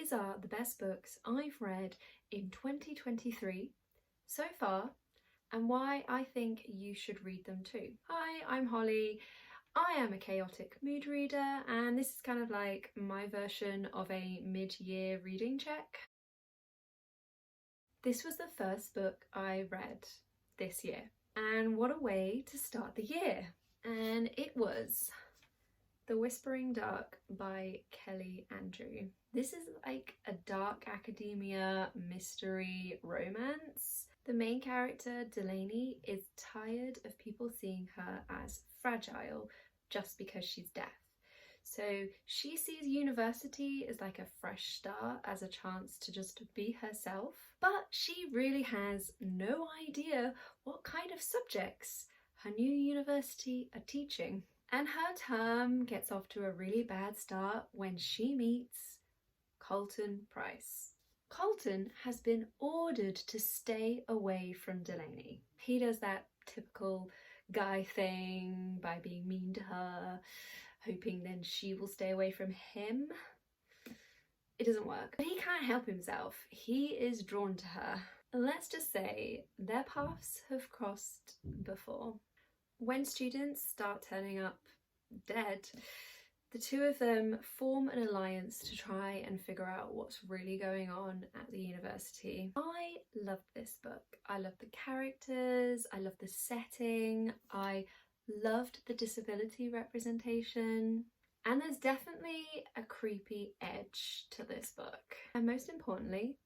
These are the best books I've read in 2023 so far, and why I think you should read them too. Hi, I'm Holly. I am a chaotic mood reader, and this is kind of like my version of a mid-year reading check. This was the first book I read this year, and what a way to start the year. And it was The Whispering Dark by Kelly Andrew. This is like a dark academia mystery romance. The main character, Delaney, is tired of people seeing her as fragile just because she's deaf. So she sees university as like a fresh start, as a chance to just be herself, but she really has no idea what kind of subjects her new university are teaching. And her term gets off to a really bad start when she meets Colton Price. Colton has been ordered to stay away from Delaney. He does that typical guy thing by being mean to her, hoping then she will stay away from him. It doesn't work. But he can't help himself. He is drawn to her. Let's just say their paths have crossed before. When students start turning up dead, the two of them form an alliance to try and figure out what's really going on at the university. I loved this book. I loved the characters, I loved the setting, I loved the disability representation, and there's definitely a creepy edge to this book. And most importantly,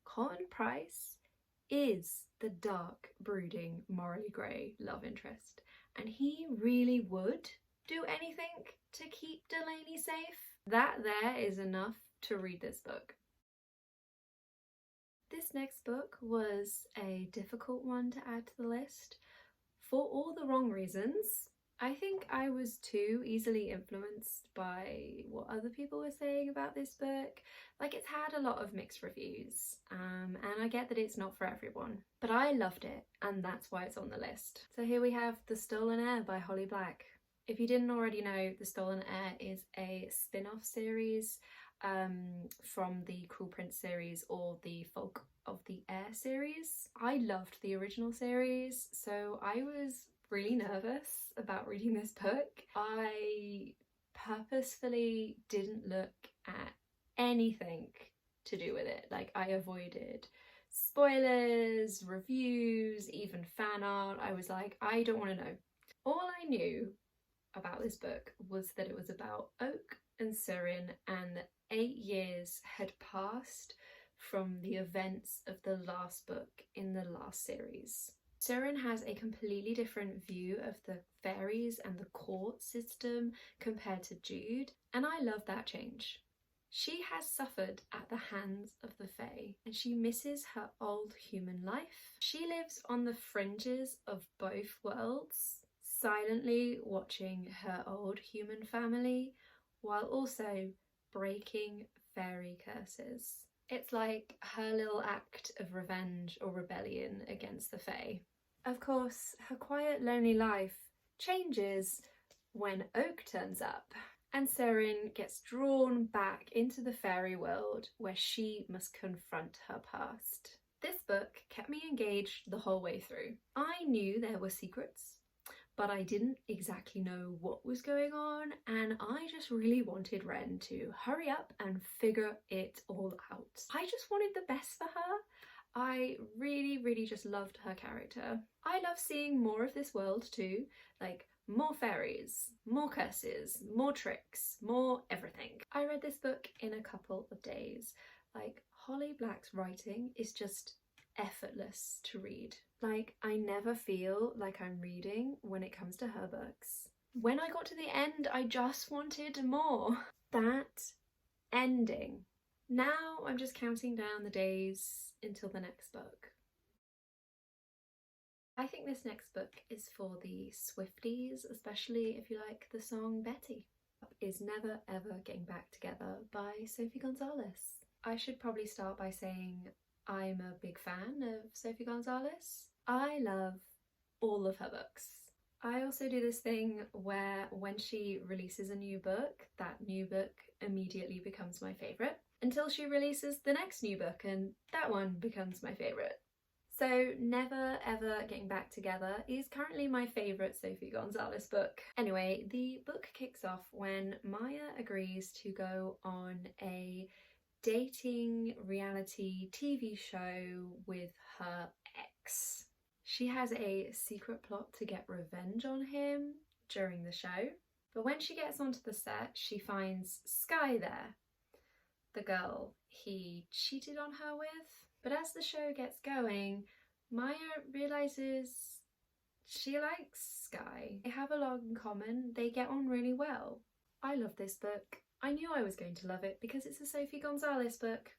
Colton Price is the dark, brooding, morally grey love interest, and he really would do anything to keep Delaney safe. That there is enough to read this book. This next book was a difficult one to add to the list for all the wrong reasons. I think I was too easily influenced by what other people were saying about this book. Like, it's had a lot of mixed reviews, and I get that it's not for everyone, but I loved it, and that's why it's on the list. So here we have The Stolen Heir by Holly Black. If you didn't already know, The Stolen Heir is a spin-off series from the Cruel Prince series or the Folk of the Air series. I loved the original series, so I was really nervous about reading this book. I purposefully didn't look at anything to do with it. Like, I avoided spoilers, reviews, even fan art. I was like, I don't want to know. All I knew about this book was that it was about Oak and Surin, and 8 years had passed from the events of the last book in the last series. Surin has a completely different view of the fairies and the court system compared to Jude, and I love that change. She has suffered at the hands of the Fae, and she misses her old human life. She lives on the fringes of both worlds, silently watching her old human family while also breaking fairy curses. It's like her little act of revenge or rebellion against the Fae. Of course, her quiet, lonely life changes when Oak turns up, and Surin gets drawn back into the fairy world where she must confront her past. This book kept me engaged the whole way through. I knew there were secrets, but I didn't exactly know what was going on, and I just really wanted Ren to hurry up and figure it all out. I just wanted the best for her. I really just loved her character. I love seeing more of this world too, like more fairies, more curses, more tricks, more everything. I read this book in a couple of days. Like, Holly Black's writing is just effortless to read. Like, I never feel like I'm reading when it comes to her books. When I got to the end, I just wanted more. That ending. Now I'm just counting down the days until the next book. I think this next book is for the Swifties, especially if you like the song Betty. Is Never Ever Getting Back Together by Sophie Gonzalez. I should probably start by saying I'm a big fan of Sophie Gonzalez. I love all of her books. I also do this thing where when she releases a new book, that new book immediately becomes my favourite until she releases the next new book and that one becomes my favourite. So Never Ever Getting Back Together is currently my favourite Sophie Gonzalez book. Anyway, the book kicks off when Maya agrees to go on a dating reality TV show with her ex. She has a secret plot to get revenge on him during the show, but when she gets onto the set, she finds Sky there, the girl he cheated on her with. But as the show gets going, Maya realises she likes Sky. They have a lot in common, they get on really well. I love this book. I knew I was going to love it because it's a Sophie Gonzalez book.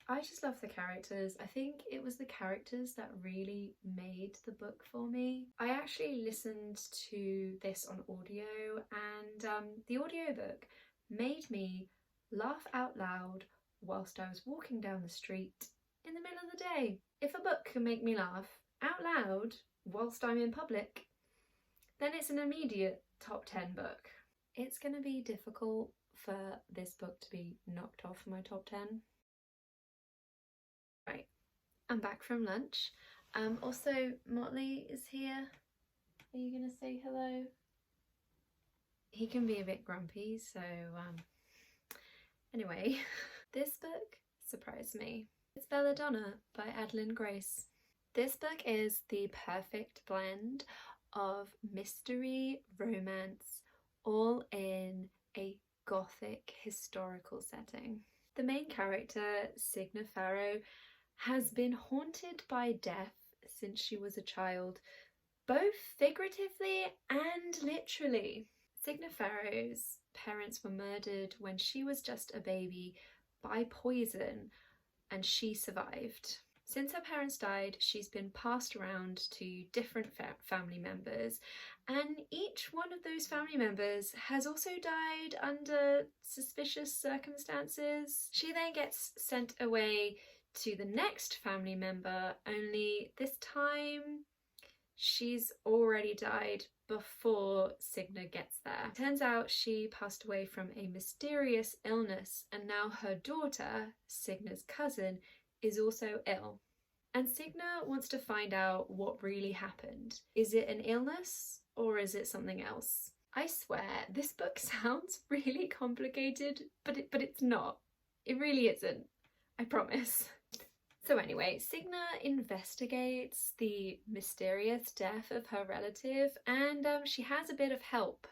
I just love the characters. I think it was the characters that really made the book for me. I actually listened to this on audio, and the audiobook made me laugh out loud whilst I was walking down the street in the middle of the day. If a book can make me laugh out loud whilst I'm in public, then it's an immediate top 10 book. It's going to be difficult for this book to be knocked off my top 10. Right, I'm back from lunch. Also, Motley is here. Are you going to say hello? He can be a bit grumpy, so anyway, this book surprised me. It's Belladonna by Adeline Grace. This book is the perfect blend of mystery, romance, all in a gothic historical setting. The main character, Signa Farrow, has been haunted by death since she was a child, both figuratively and literally. Signa Farrow's parents were murdered when she was just a baby by poison, and she survived. Since her parents died, she's been passed around to different family members, and each one of those family members has also died under suspicious circumstances. She then gets sent away to the next family member, only this time she's already died before Signa gets there. It turns out she passed away from a mysterious illness, and now her daughter, Signa's cousin, is also ill. And Signa wants to find out what really happened. Is it an illness or is it something else? I swear, this book sounds really complicated, but it's not. It really isn't. I promise. So anyway, Signa investigates the mysterious death of her relative, and she has a bit of help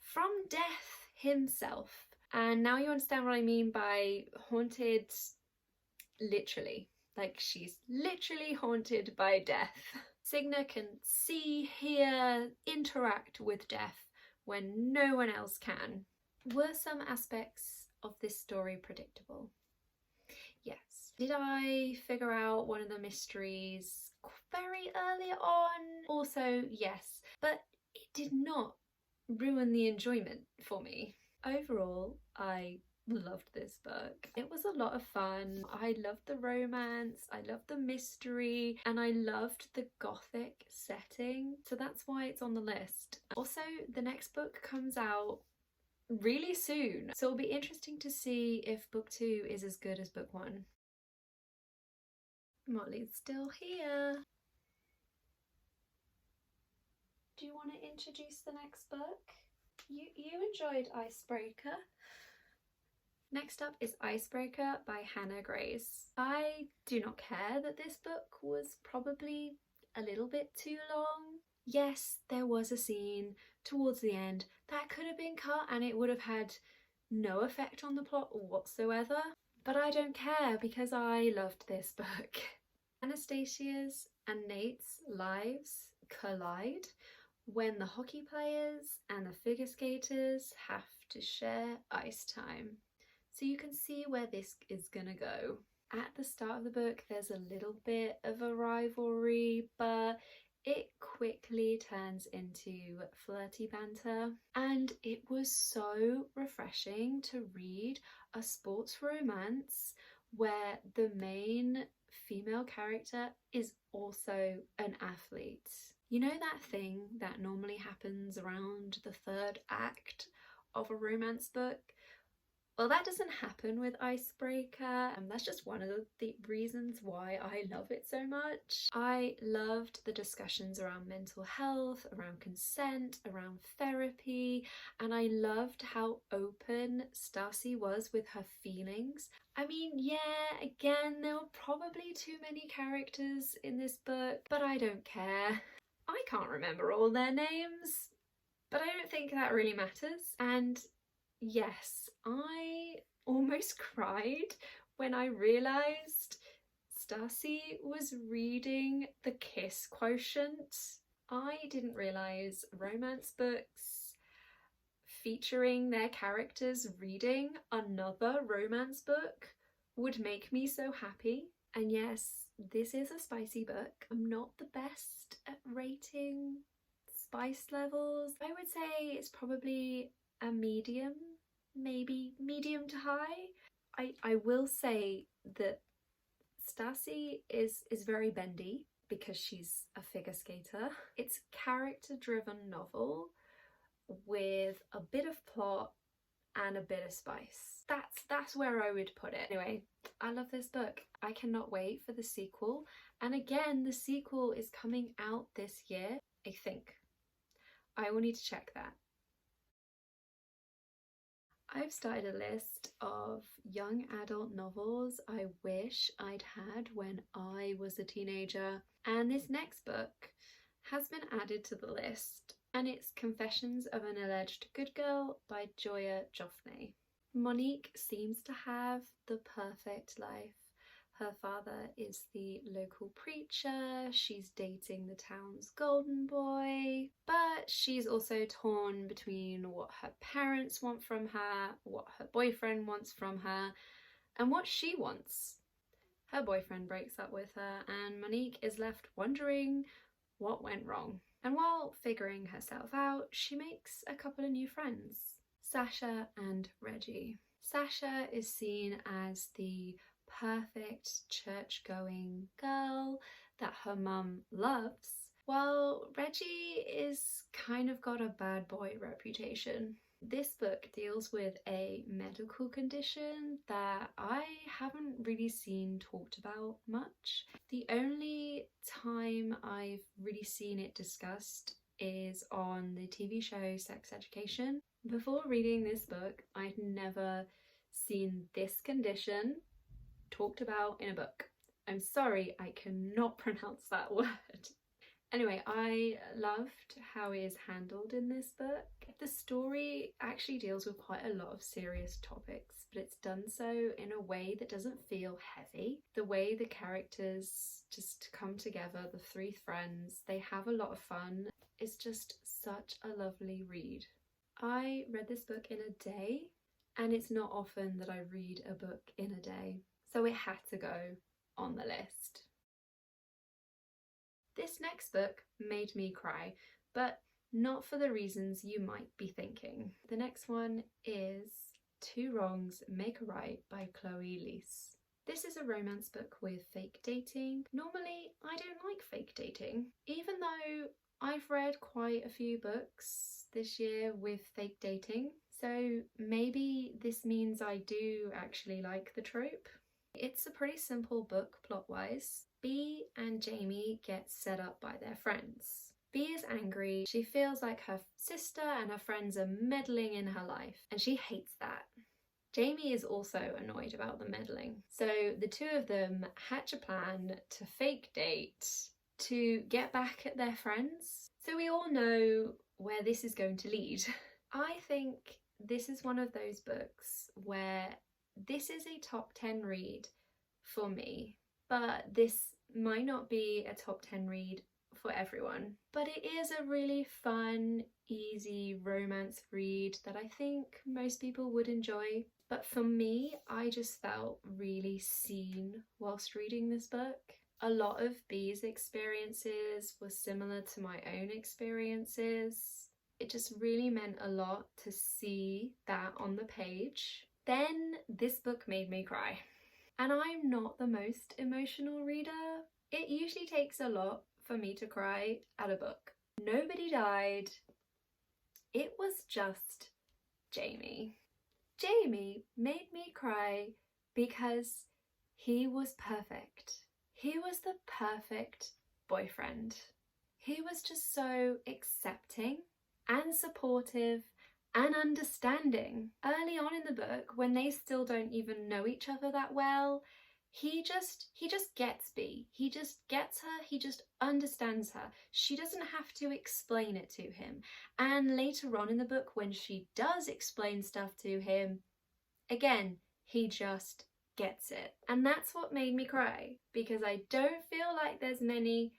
from Death himself. And now you understand what I mean by haunted literally. Like, she's literally haunted by death. Signa can see, hear, interact with death when no one else can. Were some aspects of this story predictable? Yes. Did I figure out one of the mysteries very early on? Also, yes. But it did not ruin the enjoyment for me. Overall, I loved this book. It was a lot of fun. I loved the romance, I loved the mystery, and I loved the gothic setting, so that's why it's on the list. Also, the next book comes out really soon, so it'll be interesting to see if book 2 is as good as book 1. Motley's still here. Do you want to introduce the next book? You enjoyed Icebreaker. Next up is Icebreaker by Hannah Grace. I do not care that this book was probably a little bit too long. Yes, there was a scene towards the end that could have been cut and it would have had no effect on the plot whatsoever, but I don't care because I loved this book. Anastasia's and Nate's lives collide when the hockey players and the figure skaters have to share ice time. So you can see where this is gonna go. At the start of the book, there's a little bit of a rivalry, but it quickly turns into flirty banter. And it was so refreshing to read a sports romance where the main female character is also an athlete. You know that thing that normally happens around the third act of a romance book? Well, that doesn't happen with Icebreaker, and that's just one of the reasons why I love it so much. I loved the discussions around mental health, around consent, around therapy, and I loved how open Stacy was with her feelings. I mean, yeah, again, there were probably too many characters in this book, but I don't care. I can't remember all their names, but I don't think that really matters. And yes, I almost cried when I realised Stacy was reading The Kiss Quotient. I didn't realise romance books featuring their characters reading another romance book would make me so happy. And yes, this is a spicy book. I'm not the best at rating spice levels. I would say it's probably a medium, maybe medium to high. I will say that Stacy is very bendy because she's a figure skater. It's a character-driven novel with a bit of plot and a bit of spice. That's where I would put it. Anyway, I love this book. I cannot wait for the sequel. And again, the sequel is coming out this year, I think. I will need to check that. I've started a list of young adult novels I wish I'd had when I was a teenager, and this next book has been added to the list, and it's Confessions of an Alleged Good Girl by Joya Joffney. Monique seems to have the perfect life. Her father is the local preacher, she's dating the town's golden boy, but she's also torn between what her parents want from her, what her boyfriend wants from her, and what she wants. Her boyfriend breaks up with her, and Monique is left wondering what went wrong. And while figuring herself out, she makes a couple of new friends, Sasha and Reggie. Sasha is seen as the perfect church-going girl that her mum loves, while Reggie is kind of got a bad boy reputation. This book deals with a medical condition that I haven't really seen talked about much. The only time I've really seen it discussed is on the TV show Sex Education. Before reading this book, I'd never seen this condition talked about in a book. I'm sorry, I cannot pronounce that word. Anyway, I loved how it is handled in this book. The story actually deals with quite a lot of serious topics, but it's done so in a way that doesn't feel heavy. The way the characters just come together, the three friends, they have a lot of fun. It's just such a lovely read. I read this book in a day, and it's not often that I read a book in a day, so it had to go on the list. This next book made me cry, but not for the reasons you might be thinking. The next one is Two Wrongs Make a Right by Chloe Leese. This is a romance book with fake dating. Normally, I don't like fake dating, even though I've read quite a few books this year with fake dating, so maybe this means I do actually like the trope. It's a pretty simple book plot-wise. Bea and Jamie get set up by their friends. Bea is angry. She feels like her sister and her friends are meddling in her life, and she hates that. Jamie is also annoyed about the meddling. So the two of them hatch a plan to fake date to get back at their friends. So we all know where this is going to lead. I think this is one of those books where this is a top 10 read for me, but this might not be a top 10 read for everyone. But it is a really fun, easy romance read that I think most people would enjoy. But for me, I just felt really seen whilst reading this book. A lot of Bea's experiences were similar to my own experiences. It just really meant a lot to see that on the page. Then this book made me cry. And I'm not the most emotional reader. It usually takes a lot for me to cry at a book. Nobody died. It was just Jamie. Jamie made me cry because he was perfect. He was the perfect boyfriend. He was just so accepting and supportive and understanding. Early on in the book, when they still don't even know each other that well, he just gets Bea. He just gets her, he just understands her. She doesn't have to explain it to him. And later on in the book, when she does explain stuff to him, again, he just gets it. And that's what made me cry, because I don't feel like there's many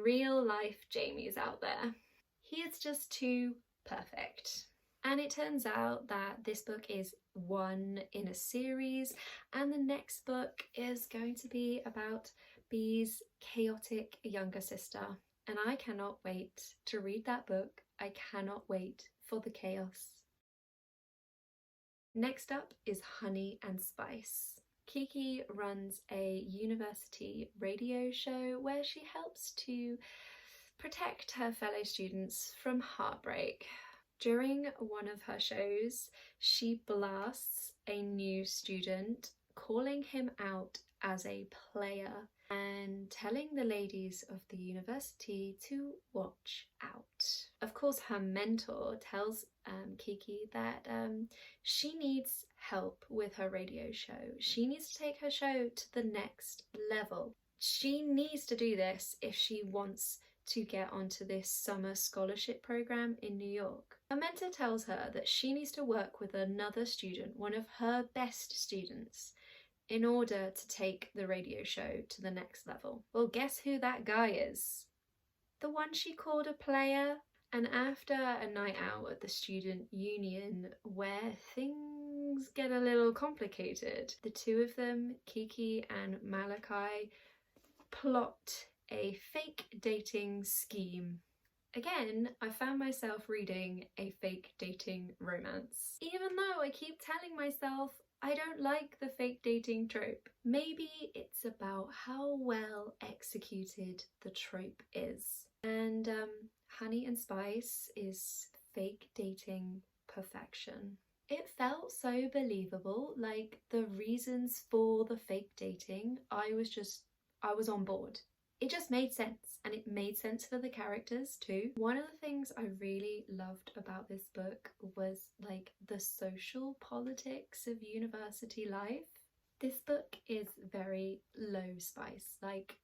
real life Jamies out there. He is just too perfect. And it turns out that this book is one in a series, and the next book is going to be about Bea's chaotic younger sister. And I cannot wait to read that book. I cannot wait for the chaos. Next up is Honey and Spice. Kiki runs a university radio show where she helps to protect her fellow students from heartbreak. During one of her shows, she blasts a new student, calling him out as a player and telling the ladies of the university to watch out. Of course, her mentor tells Kiki that she needs help with her radio show. She needs to take her show to the next level. She needs to do this if she wants to get onto this summer scholarship program in New York. Her mentor tells her that she needs to work with another student, one of her best students, in order to take the radio show to the next level. Well, guess who that guy is? The one she called a player. And after a night out at the student union where things get a little complicated, the two of them, Kiki and Malachi, plot a fake dating scheme. Again, I found myself reading a fake dating romance. Even though I keep telling myself I don't like the fake dating trope. Maybe it's about how well executed the trope is. And Honey and Spice is fake dating perfection. It felt so believable, like the reasons for the fake dating, I was on board. It just made sense, and it made sense for the characters too. One of the things I really loved about this book was like the social politics of university life. This book is very low spice, like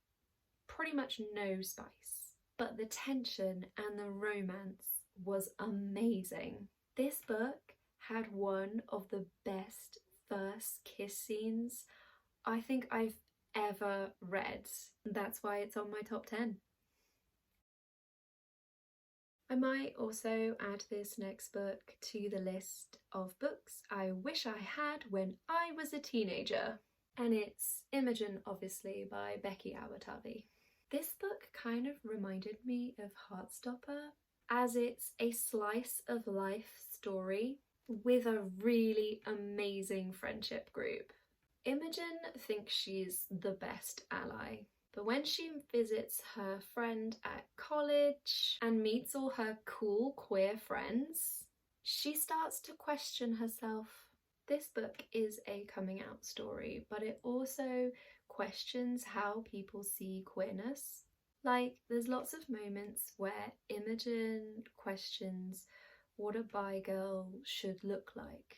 pretty much no spice, but the tension and the romance was amazing. This book had one of the best first kiss scenes I think I've ever read. That's why it's on my top 10. I might also add this next book to the list of books I wish I had when I was a teenager. And it's Imogen, obviously, by Becky Awatabi. This book kind of reminded me of Heartstopper, as it's a slice of life story with a really amazing friendship group. Imogen thinks she's the best ally, but when she visits her friend at college and meets all her cool queer friends, she starts to question herself. This book is a coming out story, but it also questions how people see queerness. Like, there's lots of moments where Imogen questions what a bi girl should look like.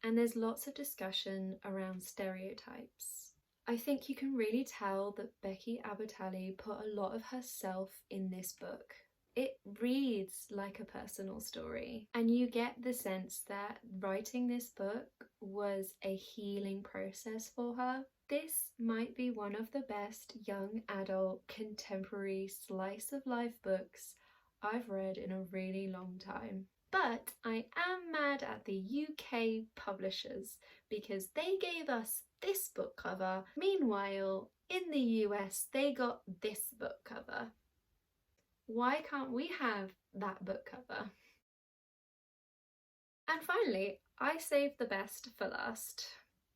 And there's lots of discussion around stereotypes. I think you can really tell that Becky Awatabi put a lot of herself in this book. It reads like a personal story, and you get the sense that writing this book was a healing process for her. This might be one of the best young adult contemporary slice of life books I've read in a really long time. But I am mad at the UK publishers because they gave us this book cover. Meanwhile, in the US, they got this book cover. Why can't we have that book cover? And finally, I saved the best for last.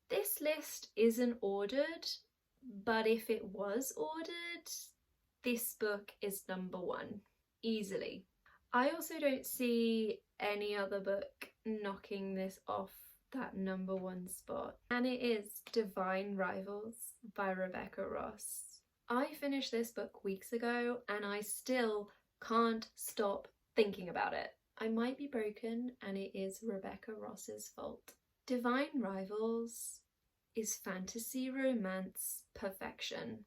This list isn't ordered, but if it was ordered, this book is number one, easily. I also don't see any other book knocking this off that number one spot, and it is Divine Rivals by Rebecca Ross. I finished this book weeks ago and I still can't stop thinking about it. I might be broken and it is Rebecca Ross's fault. Divine Rivals is fantasy romance perfection.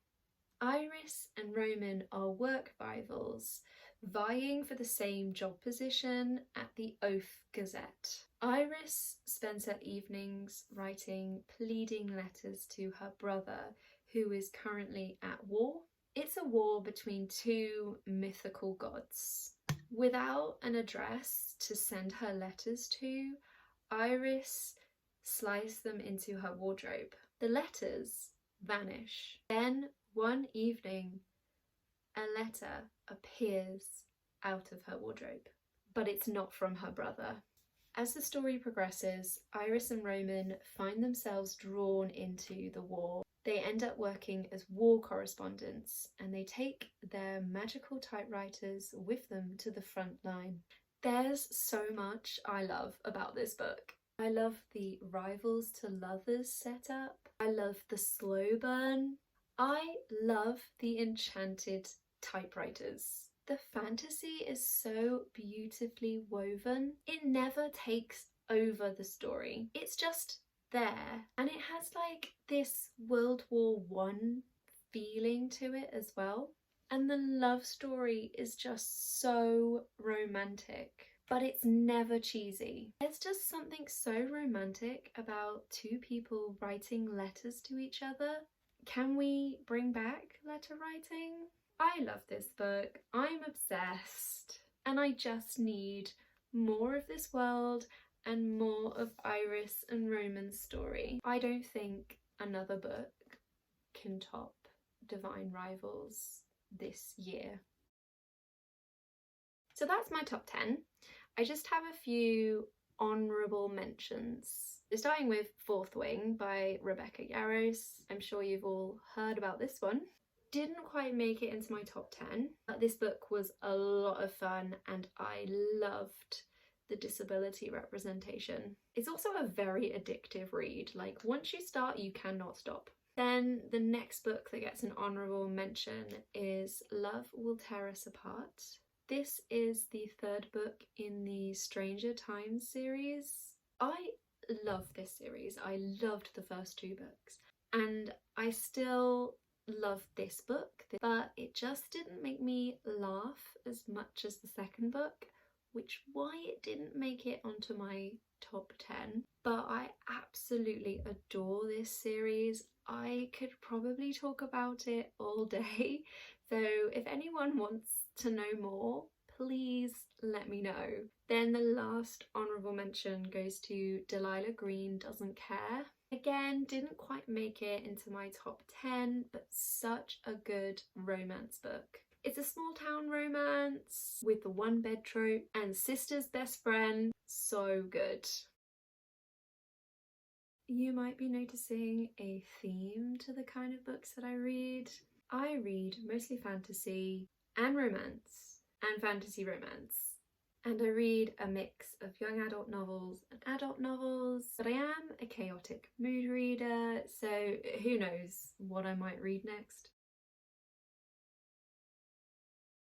Iris and Roman are work rivals, vying for the same job position at the Oath Gazette. Iris spends her evenings writing pleading letters to her brother, who is currently at war. It's a war between two mythical gods. Without an address to send her letters to, Iris slices them into her wardrobe. The letters vanish. Then one evening, a letter appears out of her wardrobe, but it's not from her brother. As the story progresses, Iris and Roman find themselves drawn into the war. They end up working as war correspondents and they take their magical typewriters with them to the front line. There's so much I love about this book. I love the rivals to lovers setup. I love the slow burn. I love the enchanted typewriters. The fantasy is so beautifully woven. It never takes over the story. It's just there, and it has like this World War I feeling to it as well. And the love story is just so romantic, but it's never cheesy. There's just something so romantic about two people writing letters to each other. Can we bring back letter writing? I love this book. I'm obsessed, and I just need more of this world and more of Iris and Roman's story. I don't think another book can top Divine Rivals this year. So that's my top 10. I just have a few honourable mentions. Starting with Fourth Wing by Rebecca Yarros. I'm sure you've all heard about this one. Didn't quite make it into my top 10, but this book was a lot of fun and I loved the disability representation. It's also a very addictive read. Like, once you start, you cannot stop. Then the next book that gets an honourable mention is Love Will Tear Us Apart. This is the third book in the Stranger Times series. I love this series. I loved the first two books and I still love this book, but it just didn't make me laugh as much as the second book, which why it didn't make it onto my top 10. But I absolutely adore this series. I could probably talk about it all day, so if anyone wants to know more, please let me know. Then the last honourable mention goes to Delilah Green Doesn't Care. Again, didn't quite make it into my top 10, but such a good romance book. It's a small town romance with the one bed trope and sister's best friend. So good. You might be noticing a theme to the kind of books that I read. I read mostly fantasy and romance and fantasy romance. And I read a mix of young adult novels and adult novels, but I am a chaotic mood reader, so who knows what I might read next.